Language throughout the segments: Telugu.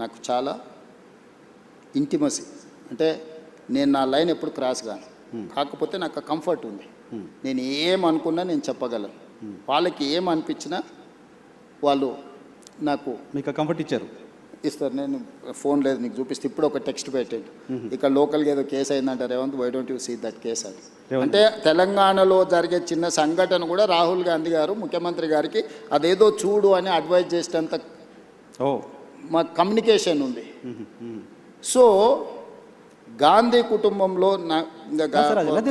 నాకు చాలా ఇంటిమసీ, అంటే నేను నా లైన్ ఎప్పుడు క్రాస్ కాను. కాకపోతే నాకు కంఫర్ట్ ఉంది. నేను ఏమనుకున్నా నేను చెప్పగలను. వాళ్ళకి ఏమనిపించినా వాళ్ళు నాకు మీకు కంఫర్ట్ ఇస్తారు. నేను ఫోన్ లేదు నీకు చూపిస్తే ఇప్పుడు ఒక టెక్స్ట్ పెట్టండి, ఇక్కడ లోకల్గా ఏదో కేసు అయిందంట Revanth, why don't you see that case అని. అంటే తెలంగాణలో జరిగే చిన్న సంఘటన కూడా రాహుల్ గాంధీ గారు ముఖ్యమంత్రి గారికి అదేదో చూడు అని అడ్వైజ్ చేసేంత మా కమ్యూనికేషన్ ఉంది. సో గాంధీ కుటుంబంలో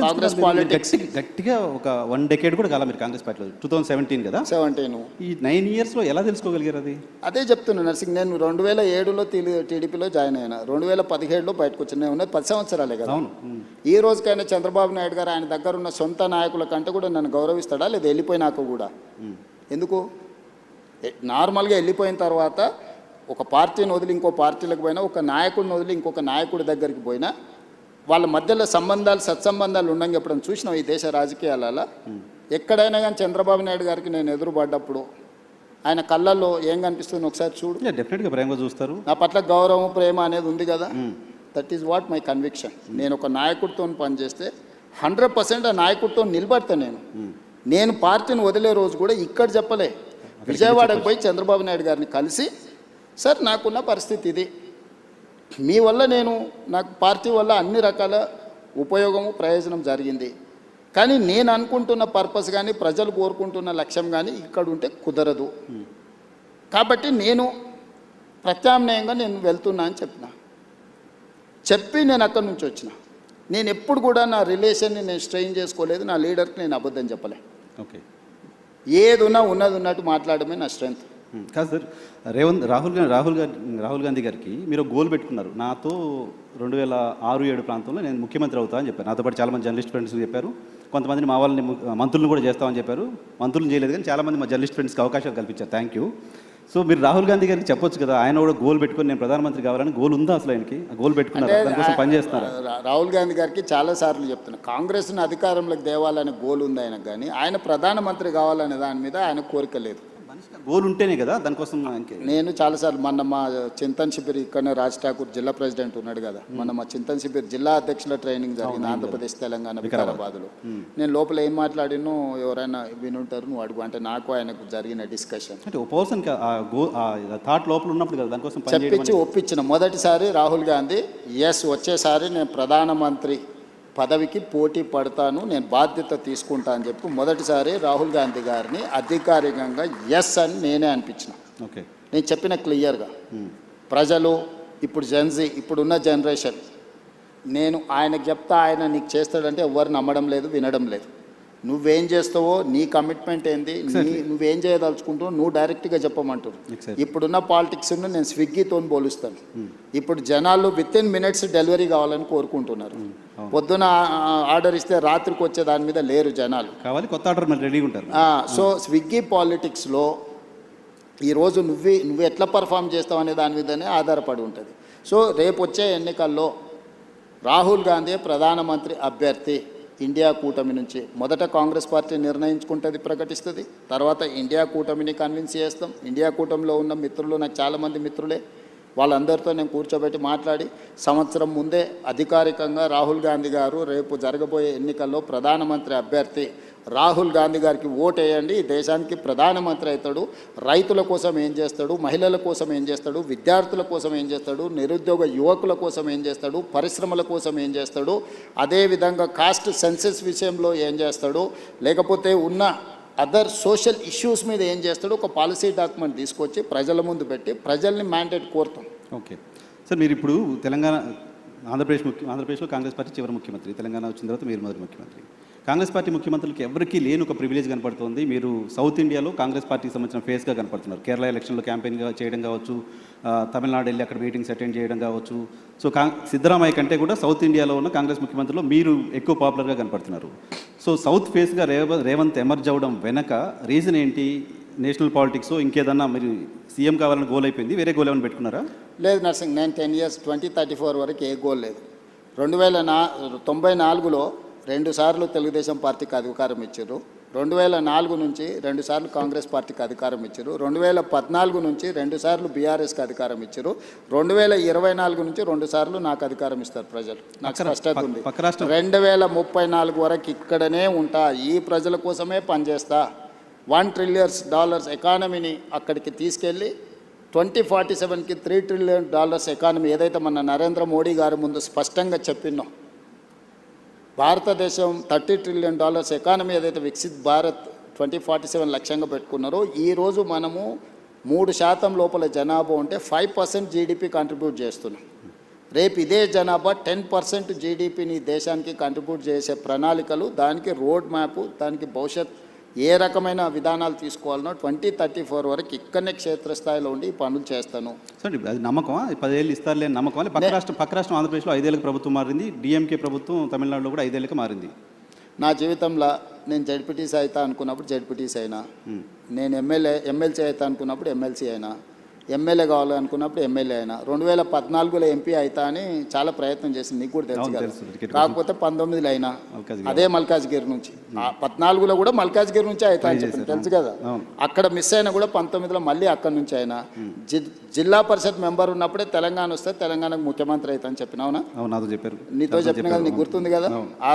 కాంగ్రెస్ పాలిటిక్స్ గట్టిగా ఒక 1 decade కూడా కాల మీరు కాంగ్రెస్ పార్టీలో 2017 కదా, 17 ఈ 9 yearsలో ఎలా తెలుసుకోగలిగారు? అది అదే చెప్తున్నాను నర్సింగ్. నేను 2007లో టీడీపీలో జాయిన్ అయినా, 2017లో బయటకు వచ్చాను. నేను ఉన్నది 10 సంవత్సరాలే కదా. ఈ రోజుకైనా చంద్రబాబు నాయుడు గారు ఆయన దగ్గర ఉన్న సొంత నాయకుల కంటే కూడా నన్ను గౌరవిస్తాడా లేదా? వెళ్ళిపోయినాక కూడా ఎందుకు? నార్మల్గా వెళ్ళిపోయిన తర్వాత ఒక పార్టీని వదిలి ఇంకో పార్టీలకు పోయినా, ఒక నాయకుడిని వదిలి ఇంకొక నాయకుడి దగ్గరికి పోయినా వాళ్ళ మధ్యలో సంబంధాలు సత్సంబంధాలు ఉండగా ఎప్పుడైనా చూసినాం ఈ దేశ రాజకీయాలలో? ఎక్కడైనా కానీ చంద్రబాబు నాయుడు గారికి నేను ఎదురుపడ్డప్పుడు ఆయన కళ్ళల్లో ఏం కనిపిస్తుంది ఒకసారి చూడు. డెఫినెట్గా ప్రేమగా చూస్తారు. నా పట్ల గౌరవం ప్రేమ అనేది ఉంది కదా. That is what my conviction. నేను ఒక నాయకుడితో పనిచేస్తే 100% ఆ నాయకుడితో నిలబడతా. నేను పార్టీని వదిలే రోజు కూడా ఇక్కడ చెప్పలే, విజయవాడకు పోయి చంద్రబాబు నాయుడు గారిని కలిసి, సార్ నాకున్న పరిస్థితి ఇది, మీ వల్ల నాకు పార్టీ వల్ల అన్ని రకాల ఉపయోగము ప్రయోజనం జరిగింది, కానీ నేను అనుకుంటున్న పర్పస్ కానీ ప్రజలు కోరుకుంటున్న లక్ష్యం కానీ ఇక్కడ ఉంటే కుదరదు, కాబట్టి నేను ప్రత్యామ్నాయంగా నేను వెళ్తున్నా అని చెప్పి నేను అక్కడి నుంచి వచ్చిన. నేను ఎప్పుడు కూడా నా రిలేషన్ని నేను స్ట్రెయిన్ చేసుకోలేదు. నా లీడర్కి నేను అబద్ధం చెప్పలే. ఓకే, ఏదున్నా ఉన్నది ఉన్నట్టు మాట్లాడమే నా స్ట్రెంగ్త్. కాదు సార్, రాహుల్ గాంధీ గారికి మీరు గోల్ పెట్టుకున్నారు, నాతో 2006-7 ప్రాంతంలో నేను ముఖ్యమంత్రి అవుతా అని చెప్పారు. నాతో పాటు చాలామంది జర్నలిస్ట్ ఫ్రెండ్స్ చెప్పారు. కొంతమందిని మా వాళ్ళని మంత్రులను కూడా చేస్తామని చెప్పారు. మంత్రులను చేయలేదు కానీ చాలామంది మా జర్నలిస్ట్ ఫ్రెండ్స్కి అవకాశాలు కల్పించారు. Thank you. సో మీరు రాహుల్ గాంధీ గారికి చెప్పొచ్చు కదా, ఆయన కూడా గోల్ పెట్టుకొని నేను ప్రధానమంత్రి కావాలని గోల్ ఉందా అసలు? ఆయనకి ఆ గోల్ పెట్టుకున్నారు, దానికోసం పనిచేస్తున్నారు. రాహుల్ గాంధీ గారికి చాలాసార్లు చెప్తున్నా, కాంగ్రెస్ని అధికారంలోకి తేవాలనే గోల్ ఉంది ఆయన, కానీ ఆయన ప్రధానమంత్రి కావాలనే దాని మీద ఆయన కోరిక లేదు. గోల్ ఉంటేనే కదా దానికోసం. నేను చాలాసార్లు మొన్న మా చింతన్ శిబిర్ ఇక్కడనే రాజ్ ఠాకూర్ జిల్లా ప్రెసిడెంట్ ఉన్నాడు కదా, మొన్న మా చింతన్ శిబిర్ జిల్లా అధ్యక్షుల ట్రైనింగ్ జరిగింది ఆంధ్రప్రదేశ్ తెలంగాణ వికారాబాద్లో. నేను లోపల ఏం మాట్లాడినో ఎవరైనా వినుంటారు, నువ్వు అడుగు అంటే నాకు ఆయనకు జరిగిన డిస్కషన్ థాట్ లోపల ఉన్నప్పుడు కదా దానికోసం చెప్పించి ఒప్పించిన. మొదటిసారి రాహుల్ గాంధీ వచ్చేసారి నేను ప్రధానమంత్రి పదవికి పోటీ పడతాను, నేను బాధ్యత తీసుకుంటా అని చెప్పి మొదటిసారి రాహుల్ గాంధీ గారిని అధికారికంగా ఎస్ అని నేనే అనిపించిన. ఓకే, నేను చెప్పిన క్లియర్గా ప్రజలు ఇప్పుడు జెన్జీ ఇప్పుడున్న జనరేషన్, నేను ఆయనకు చెప్తా ఆయన నీకు చేస్తాడంటే ఎవరు నమ్మడం లేదు, వినడం లేదు. నువ్వేం చేస్తావో, నీ కమిట్మెంట్ ఏంది, నువ్వేం చేయదలుచుకుంటావో నువ్వు డైరెక్ట్గా చెప్పమంటారు. ఇప్పుడున్న పాలిటిక్స్ను నేను స్విగ్గీతో పోలుస్తాను. ఇప్పుడు జనాలు విత్-ఇన్ మినిట్స్ డెలివరీ కావాలని కోరుకుంటున్నారు. పొద్దున ఆర్డర్ ఇస్తే రాత్రికి వచ్చే దాని మీద లేరు జనాలు, కావాలి కొత్త ఆర్డర్ రెడీగా ఉంటారు. సో స్విగ్గీ పాలిటిక్స్లో ఈరోజు నువ్వు ఎట్లా పర్ఫామ్ చేస్తావు అనే దాని మీదనే ఆధారపడి ఉంటుంది. సో రేపు వచ్చే ఎన్నికల్లో రాహుల్ గాంధీ ప్రధానమంత్రి అభ్యర్థి ఇండియా కూటమి నుంచి. మొదట కాంగ్రెస్ పార్టీ నిర్ణయించుకుంటుంది, ప్రకటిస్తుంది, తర్వాత ఇండియా కూటమిని కన్విన్స్ చేస్తాం. ఇండియా కూటమిలో ఉన్న మిత్రులు నాకు చాలామంది మిత్రులే, వాళ్ళందరితో నేను కూర్చోబెట్టి మాట్లాడి సంవత్సరం ముందే అధికారికంగా రాహుల్ గాంధీ గారు రేపు జరగబోయే ఎన్నికల్లో ప్రధానమంత్రి అభ్యర్థి రాహుల్ గాంధీ గారికి ఓటేయండి, దేశానికి ప్రధానమంత్రి అవుతాడు, రైతుల కోసం ఏం చేస్తాడు, మహిళల కోసం ఏం చేస్తాడు, విద్యార్థుల కోసం ఏం చేస్తాడు, నిరుద్యోగ యువకుల కోసం ఏం చేస్తాడు, పరిశ్రమల కోసం ఏం చేస్తాడు, అదేవిధంగా కాస్ట్ సెన్సెస్ విషయంలో ఏం చేస్తాడు, లేకపోతే ఉన్న అదర్ సోషల్ ఇష్యూస్ మీద ఏం చేస్తాడు, ఒక పాలసీ డాక్యుమెంట్ తీసుకొచ్చి ప్రజల ముందు పెట్టి ప్రజల్ని మ్యాండేట్ కోరుతాం. ఓకే సార్, మీరు ఇప్పుడు ఆంధ్రప్రదేశ్లో కాంగ్రెస్ పార్టీ చివరి ముఖ్యమంత్రి, తెలంగాణ వచ్చిన తర్వాత మీరు మొదటి ముఖ్యమంత్రి. కాంగ్రెస్ పార్టీ ముఖ్యమంత్రులకి ఎవరికీ లేని ఒక ప్రివిలేజ్ కనపడుతుంది. మీరు సౌత్ ఇండియాలో కాంగ్రెస్ పార్టీకి సంబంధించిన ఫేస్గా కనపడుతున్నారు. కేరళ ఎలక్షన్లో క్యాంపెయిన్గా చేయడం కావచ్చు, తమిళనాడు వెళ్ళి అక్కడ మీటింగ్స్ అటెండ్ చేయడం కావచ్చు. సో సిద్ధరామయ్య కంటే కూడా సౌత్ ఇండియాలో ఉన్న కాంగ్రెస్ ముఖ్యమంత్రులు మీరు ఎక్కువ పాపులర్గా కనపడుతున్నారు. సో సౌత్ ఫేస్గా రేవంత్ ఎమర్జ్ అవ్వడం వెనక రీజన్ ఏంటి? నేషనల్ పాలిటిక్స్ ఇంకేదన్నా మీరు సీఎం కావాలని గోల్ అయిపోయింది, వేరే గోల్ ఏమైనా పెట్టుకున్నారా? లేదు నర్సింగ్, నేను 10 years 2034 వరకు ఏ గోల్ లేదు. 2094లో 2 సార్లు తెలుగుదేశం పార్టీకి అధికారం ఇచ్చారు. 2004 నుంచి 2 సార్లు కాంగ్రెస్ పార్టీకి అధికారం ఇచ్చారు, 2014 నుంచి 2 సార్లు బీఆర్ఎస్కి అధికారం ఇచ్చారు, 2024 నుంచి 2 సార్లు నాకు అధికారం ఇస్తారు ప్రజలు. నాకు స్పష్టత ఉంది. 2034 వరకు ఇక్కడనే ఉంటా, ఈ ప్రజల కోసమే పనిచేస్తా. $1 ట్రిలియన్ ఎకానమీని అక్కడికి తీసుకెళ్ళి 2047కి $3 ట్రిలియన్ ఎకానమీ ఏదైతే మన నరేంద్ర మోడీ గారి ముందు స్పష్టంగా చెప్పినాం. భారతదేశం $30 ట్రిలియన్ ఎకానమీ ఏదైతే వికసిత్ భారత్ 2047 లక్ష్యంగా పెట్టుకున్నారో, ఈరోజు మనము 3% లోపల జనాభా ఉంటే 5% జీడిపి కంట్రిబ్యూట్ చేస్తున్నాం. రేపు ఇదే జనాభా 10% జీడిపిని దేశానికి కంట్రిబ్యూట్ చేసే ప్రణాళికలు, దానికి రోడ్ మ్యాప్, దానికి భవిష్యత్ ఏ రకమైన విధానాలు తీసుకోవాలనో 2034 వరకు ఇక్కడనే క్షేత్రస్థాయిలో ఉండి ఈ పనులు చేస్తాను. సార్ అది నమ్మకమా? 10 ఏళ్ళు ఇస్తారులే నమ్మకమా? పక్క రాష్ట్రం ఆంధ్రప్రదేశ్లో 5 ఏళ్ళకి ప్రభుత్వం మారింది, డిఎంకే ప్రభుత్వం తమిళనాడులో కూడా 5 ఏళ్ళకి మారింది. నా జీవితంలో నేను జడ్పీటీసీ అవుతా అనుకున్నప్పుడు జడ్పీటీసీ అయినా, నేను ఎమ్మెల్సీ అవుతా అనుకున్నప్పుడు ఎమ్మెల్సీ అయినా, ఎమ్మెల్యే కావాలనుకున్నప్పుడు ఎమ్మెల్యే అయినా, 2014లో ఎంపీ అవుతా అని చాలా ప్రయత్నం చేసింది, నీకు కూడా తెలుసు కదా. కాకపోతే 19లో అయినా అదే మల్కాజ్గిరి నుంచి, 14లో కూడా మల్కాజ్గిరి నుంచి అవుతా అని చెప్పి తెలుసు కదా. అక్కడ మిస్ అయినా కూడా 19లో మళ్ళీ అక్కడి నుంచి అయినా. జిల్లా పరిషత్ మెంబర్ ఉన్నప్పుడే తెలంగాణ వస్తే తెలంగాణకు ముఖ్యమంత్రి అవుతా అని చెప్పినావునా? చెప్పారు, నీతో చెప్పిన కదా, నీకు గుర్తుంది కదా. ఆ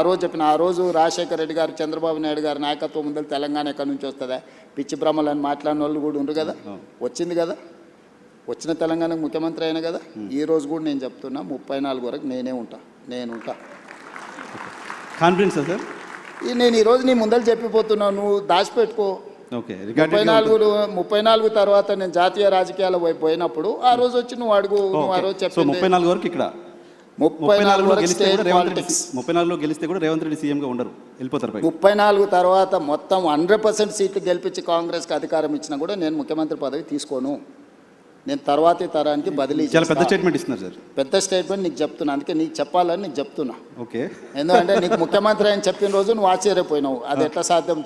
రోజు రాజశేఖర రెడ్డి గారు, చంద్రబాబు నాయుడు గారు నాయకత్వం ముందు తెలంగాణ ఎక్కడి నుంచి వస్తుందా, పిచ్చి భ్రమలని మాట్లాడిన వాళ్ళు కూడా ఉండరు కదా. వచ్చింది కదా, వచ్చిన తెలంగాణకు ముఖ్యమంత్రి అయినా కదా. ఈ రోజు కూడా నేను చెప్తున్నా 34 వరకు నేను ఉంటా. Confidence sir? నేను ఈరోజు నీ ముందర చెప్పిపోతున్నావు, నువ్వు దాచిపెట్టుకో. 34 తర్వాత నేను జాతీయ రాజకీయాల వైపు పోయినప్పుడు ఆ రోజు వచ్చి నువ్వు అడుగు. నువ్వు ఆ రోజు చెప్పి 34 వరకు ఇక్కడ 34 వరకు స్టేట్ పాలిటిక్స్. 34లో గెలిస్తే కూడా రేవంత్ రెడ్డి సీఎంగా ఉండరు, వెళ్ళిపోతారు. 34 తర్వాత మొత్తం 100% సీట్లు గెలిపించి కాంగ్రెస్కి అధికారం ఇచ్చినా కూడా నేను ముఖ్యమంత్రి పదవి తీసుకోను. నేను తర్వాతి తరానికి బదిలీ. చాలా పెద్ద స్టేట్మెంట్ ఇస్తున్నారు సార్. పెద్ద స్టేట్మెంట్ నీకు చెప్తున్నా, అందుకే నీకు చెప్పాలని నీకు చెప్తున్నా. ఓకే, ఎందుకంటే నీకు ముఖ్యమంత్రి అని చెప్పిన రోజు నువ్వు ఆశ్చర్యపోయినావు, అది ఎట్లా సాధ్యం,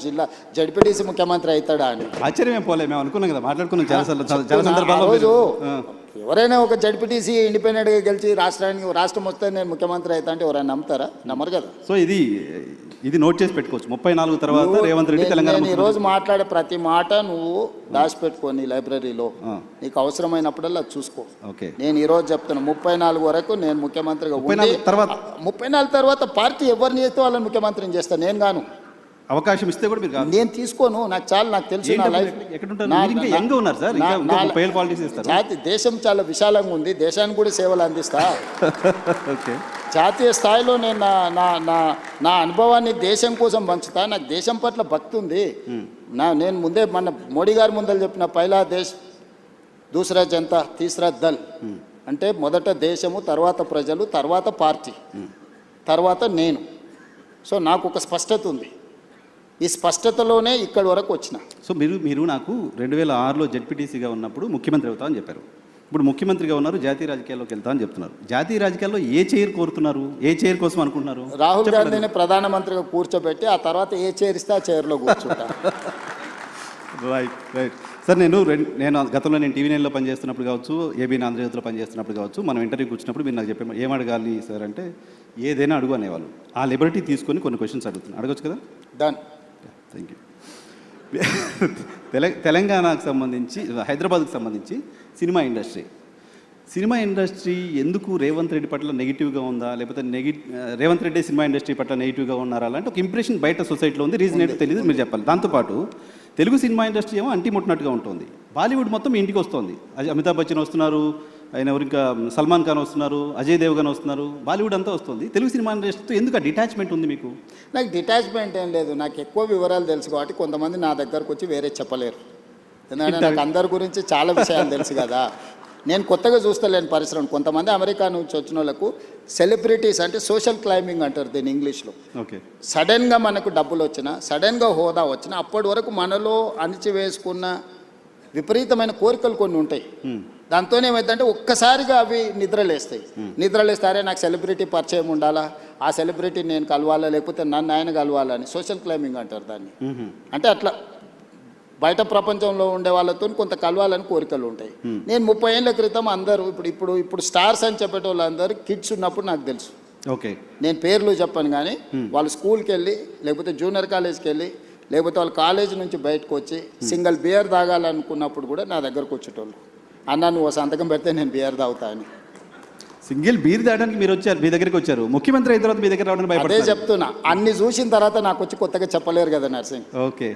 జడ్పీటీసీ ముఖ్యమంత్రి అవుతాడా అని. ఆశ్చర్యం పోలే, మేము అనుకున్నాం కదా, మాట్లాడుకున్నాం చాలా సందర్భాల్లో. రోజు ఎవరైనా ఒక జడ్పీటీసీ ఇండిపెండెంట్గా గెలిచి రాష్ట్రం వస్తే నేను ముఖ్యమంత్రి అవుతా అంటే ఎవరైనా నమ్ముతారా? నమ్మరు కదా. సో ఇది నోట్ చేసి పెట్టుకోవచ్చు. 34 తర్వాత రేవంత్ రెడ్డి తెలంగాణ. నేను ఈరోజు మాట్లాడే ప్రతి మాట నువ్వు దాచిపెట్టుకోని లైబ్రరీలో, నీకు అవసరమైనప్పుడల్లా చూసుకో. ఓకే, నేను ఈరోజు చెప్తున్నా 34 వరకు నేను ముఖ్యమంత్రిగా. 34 తర్వాత పార్టీ ఎవరిని చేస్తే వాళ్ళని ముఖ్యమంత్రిని చేస్తాను, నేను గాను. అవకాశం ఇస్తే కూడా మీరు నేను తీసుకోను, నాకు చాలా, నాకు తెలుసు నా లైఫ్. జాతి దేశం చాలా విశాలంగా ఉంది, దేశానికి కూడా సేవలు అందిస్తా. జాతీయ స్థాయిలో నేను నా అనుభవాన్ని దేశం కోసం పంచుతా. నాకు దేశం పట్ల భక్తి ఉంది. నేను ముందే మన మోడీ గారి ముందర చెప్పిన, పైలా దేశ్ దూసరా జనతా తీసరా దల్, అంటే మొదట దేశము, తర్వాత ప్రజలు, తర్వాత పార్టీ, తర్వాత నేను. సో నాకు ఒక స్పష్టత ఉంది, ఈ స్పష్టతలోనే ఇక్కడి వరకు వచ్చిన. సో మీరు నాకు 2006లో జడ్పీటీసీగా ఉన్నప్పుడు ముఖ్యమంత్రి అవుతా అని చెప్పారు. ఇప్పుడు ముఖ్యమంత్రిగా ఉన్నారు, జాతీయ రాజకీయాల్లోకి వెళ్తా అని చెప్తున్నారు. జాతీయ రాజకీయాల్లో ఏ చైర్ కోరుతున్నారు, ఏ చైర్ కోసం అనుకుంటున్నారు? రాహుల్ గాంధీని ప్రధానమంత్రిగా కూర్చోబెట్టి ఆ తర్వాత ఏ చైర్ ఇస్తే ఆ చైర్లో కూర్చుంటా. రైట్ సార్, నేను గతంలో నేను టీవీ 9లో పనిచేస్తున్నప్పుడు కావచ్చు, ఏబీఎన్ ఆంధ్రజ్యోతిలో పనిచేస్తున్నప్పుడు కావచ్చు, మనం ఇంటర్వ్యూకి వచ్చినప్పుడు మీరు నాకు చెప్పే ఏం అడగాలి సార్ అంటే ఏదైనా అడుగు అనేవాళ్ళు. ఆ లిబర్టీ తీసుకొని కొన్ని క్వశ్చన్స్ అడగచ్చు కదా. Done, thank you. తెలంగాణకు సంబంధించి, హైదరాబాద్కు సంబంధించి సినిమా ఇండస్ట్రీ ఎందుకు రేవంత్ రెడ్డి పట్ల నెగిటివ్గా ఉందా, లేకపోతే రేవంత్ రెడ్డి సినిమా ఇండస్ట్రీ పట్ల నెగిటివ్గా ఉన్నారా అలాంటి ఒక ఇంప్రెషన్ బయట సొసైటీలో ఉంది. రీజన్ ఏంటో తెలియదు, మీరు చెప్పాలి. దాంతోపాటు తెలుగు సినిమా ఇండస్ట్రీ ఏమో అంటిముట్టినట్టుగా ఉంటుంది. బాలీవుడ్ మొత్తం ఇంటికి వస్తుంది. అమితాబ్ బచ్చన్ వస్తున్నారు, ఆయన ఎవరు ఇంకా సల్మాన్ ఖాన్ వస్తున్నారు, అజయ్ దేవ్గన్ వస్తున్నారు, బాలీవుడ్ అంతా వస్తుంది. తెలుగు సినిమా ఇండస్ట్రీతో ఎందుకు డిటాచ్మెంట్ ఉంది మీకు? నాకు డిటాచ్మెంట్ ఏం లేదు, నాకు ఎక్కువ వివరాలు తెలుసు కాబట్టి కొంతమంది నా దగ్గరకు వచ్చి వేరే చెప్పలేరు. ఎందుకంటే నాకు అందరి గురించి చాలా విషయాలు తెలుసు కదా. నేను కొత్తగా చూస్తలేని పరిశ్రమ. కొంతమంది అమెరికా నుంచి వచ్చిన వాళ్ళకు సెలబ్రిటీస్ అంటే సోషల్ క్లైంబింగ్ అంటారు దీన్ని ఇంగ్లీష్లో. ఓకే, సడన్గా మనకు డబ్బులు వచ్చినా, సడన్గా హోదా వచ్చినా, అప్పటి వరకు మనలో అణిచివేసుకున్న విపరీతమైన కోరికలు కొన్ని ఉంటాయి. దాంతో ఏమైందంటే ఒక్కసారిగా అవి నిద్రలేస్తే అరే నాకు సెలబ్రిటీ పరిచయం ఉండాలా, ఆ సెలబ్రిటీ నేను కలవాలా, లేకపోతే నన్ను ఆయన కలవాలని సోషల్ క్లైంబింగ్ అంటారు దాన్ని. అంటే అట్లా బయట ప్రపంచంలో ఉండే వాళ్ళతో కొంత కలవాలని కోరికలు ఉంటాయి. నేను 30 ఏళ్ళ క్రితం అందరూ ఇప్పుడు స్టార్స్ అని చెప్పేటోళ్ళు అందరూ కిడ్స్ ఉన్నప్పుడు నాకు తెలుసు. ఓకే, నేను పేర్లు చెప్పను కానీ వాళ్ళు స్కూల్కి వెళ్ళి లేకపోతే జూనియర్ కాలేజ్కి వెళ్ళి లేకపోతే వాళ్ళు కాలేజీ నుంచి బయటకు వచ్చి సింగిల్ బియర్ తాగాలనుకున్నప్పుడు కూడా నా దగ్గరకు వచ్చేటోళ్ళు, అన్న నువ్వు సంతకం పెడితే నేను బియర్ తాగుతా అని. సింగిల్ బీర్ తాగడానికి మీరు వచ్చారు, మీ దగ్గరికి వచ్చారు, ముఖ్యమంత్రి అయిన తర్వాత మీ దగ్గర రావడానికి అదే భయపడతారు. చెప్తున్నా, అన్ని చూసిన తర్వాత నాకు వచ్చి కొత్తగా చెప్పలేరు కదా నర్సింగ్. ఓకే.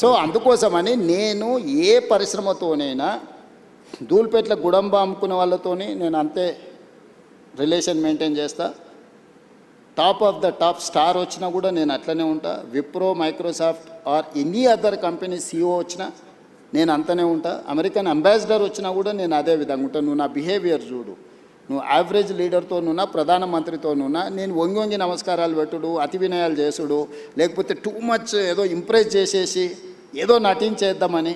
సో అందుకోసమని నేను ఏ పరిశ్రమతోనైనా ధూల్పేట్ల గుడంబ అమ్ముకునే వాళ్ళతోని నేను అంతే రిలేషన్ మెయింటైన్ చేస్తా. Top of the top star వచ్చినా కూడా నేను అట్లనే ఉంటా. Wipro, Microsoft or any other company CEO వచ్చినా నేను అంతనే ఉంటా. అమెరికన్ అంబాసిడర్ వచ్చినా కూడా నేను అదే విధంగా ఉంటాను. నువ్వు నా బిహేవియర్ చూడు, నువ్వు యావరేజ్ లీడర్తోనున్నా, ప్రధానమంత్రితోనున్నా నేను వంగి నమస్కారాలు పెట్టుడు, అతి వినయాలు చేసుడు, లేకపోతే టూ మచ్ ఏదో ఇంప్రెస్ చేసేసి ఏదో నటించేద్దామని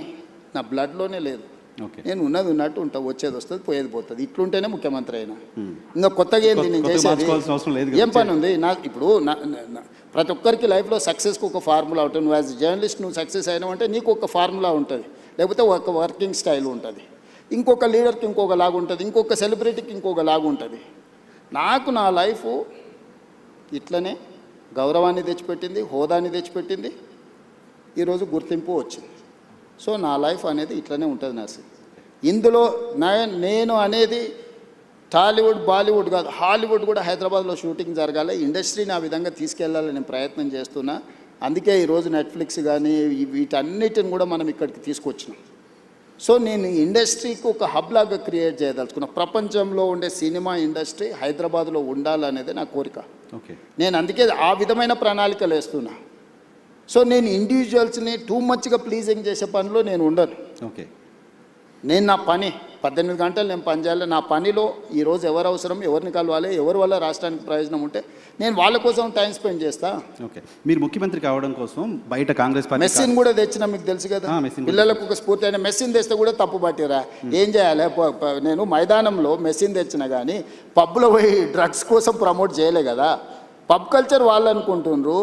నా బ్లడ్లోనే లేదు. ఓకే. నేను ఉన్నది ఉన్నట్టు ఉంటా, వచ్చేది వస్తుంది, పోయేది పోతుంది. ఇట్లుంటేనే ముఖ్యమంత్రి అయినా. ఇంకా కొత్తగా ఏంది నేను చేసేది? ఏం పని ఉంది నా? ఇప్పుడు ప్రతి ఒక్కరికి లైఫ్లో సక్సెస్కి ఒక ఫార్ములా ఉంటుంది. నువ్వు యాజ్ జర్నలిస్ట్ నువ్వు సక్సెస్ అయినావు అంటే నీకు ఒక ఫార్ములా ఉంటుంది, లేకపోతే ఒక వర్కింగ్ స్టైల్ ఉంటుంది. ఇంకొక లీడర్కి ఇంకొక లాగా ఉంటుంది, ఇంకొక సెలబ్రిటీకి ఇంకొక లాగా ఉంటుంది. నాకు నా లైఫ్ ఇట్లనే గౌరవాన్ని తెచ్చిపెట్టింది, హోదాని తెచ్చిపెట్టింది, ఈరోజు గుర్తింపు వచ్చింది. సో నా లైఫ్ అనేది ఇట్లనే ఉంటుంది నర్సింగ్. ఇందులో నేను అనేది టాలీవుడ్, బాలీవుడ్ కాదు, హాలీవుడ్ కూడా హైదరాబాద్లో షూటింగ్ జరగాలి, ఇండస్ట్రీని ఆ విధంగా తీసుకెళ్లాలని నేను ప్రయత్నం చేస్తున్నా. అందుకే ఈరోజు నెట్ఫ్లిక్స్ కానీ వీటన్నిటిని కూడా మనం ఇక్కడికి తీసుకొచ్చినాం. సో నేను ఇండస్ట్రీకి ఒక హబ్ లాగా క్రియేట్ చేయదలుచుకున్నా. ప్రపంచంలో ఉండే సినిమా ఇండస్ట్రీ హైదరాబాద్లో ఉండాలనేది నా కోరిక. ఓకే. నేను అందుకే ఆ విధమైన ప్రణాళికలు వేస్తున్నా. సో నేను ఇండివిజువల్స్ని టూ మచ్గా ప్లీజింగ్ చేసే పనిలో నేను ఉండను. ఓకే. నేను నా పని 18 గంటలు నేను పని చేయాలి. నా పనిలో ఈరోజు ఎవరు అవసరం, ఎవరిని కలవాలి, ఎవరి వల్ల రాష్ట్రానికి ప్రయోజనం ఉంటే నేను వాళ్ళ కోసం టైం స్పెండ్ చేస్తా. ఓకే. మీరు ముఖ్యమంత్రి కావడం కోసం బయట కాంగ్రెస్ పార్టీ మెస్సీని కూడా తెచ్చినా మీకు తెలుసు కదా. పిల్లలకు ఒక స్ఫూర్తి అయిన మెస్సీని తెస్తే కూడా తప్పు పట్టిరా. ఏం చేయాలి? నేను మైదానంలో మెస్సీని తెచ్చినా కానీ పబ్లో పోయి డ్రగ్స్ కోసం ప్రమోట్ చేయలే కదా. పబ్ కల్చర్ వాళ్ళు అనుకుంటుండ్రు,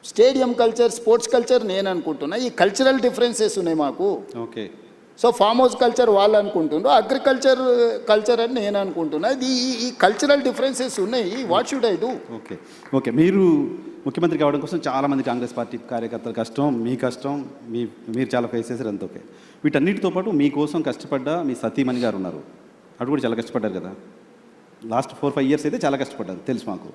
స్టేడియం కల్చర్, స్పోర్ట్స్ కల్చర్ నేను అనుకుంటున్నా. ఈ కల్చరల్ డిఫరెన్సెస్ ఉన్నాయి మాకు. Okay. So farm house culture వాళ్ళు అనుకుంటుండ్రు, కల్చర్ అని నేను అనుకుంటున్నా. ఈ కల్చరల్ డిఫరెన్సెస్ ఉన్నాయి. What should I do? Okay. Okay. మీరు ముఖ్యమంత్రి కావడం కోసం చాలామంది కాంగ్రెస్ పార్టీ కార్యకర్తల కష్టం, మీ కష్టం, మీరు చాలా ఫేస్ చేశారు, అంత ఓకే. వీటన్నిటితో పాటు మీకోసం కష్టపడ్డ మీ సతీమణి గారు ఉన్నారు, అటు కూడా చాలా కష్టపడ్డారు కదా. లాస్ట్ 4-5 ఇయర్స్ అయితే చాలా కష్టపడ్డారు తెలుసు మాకు.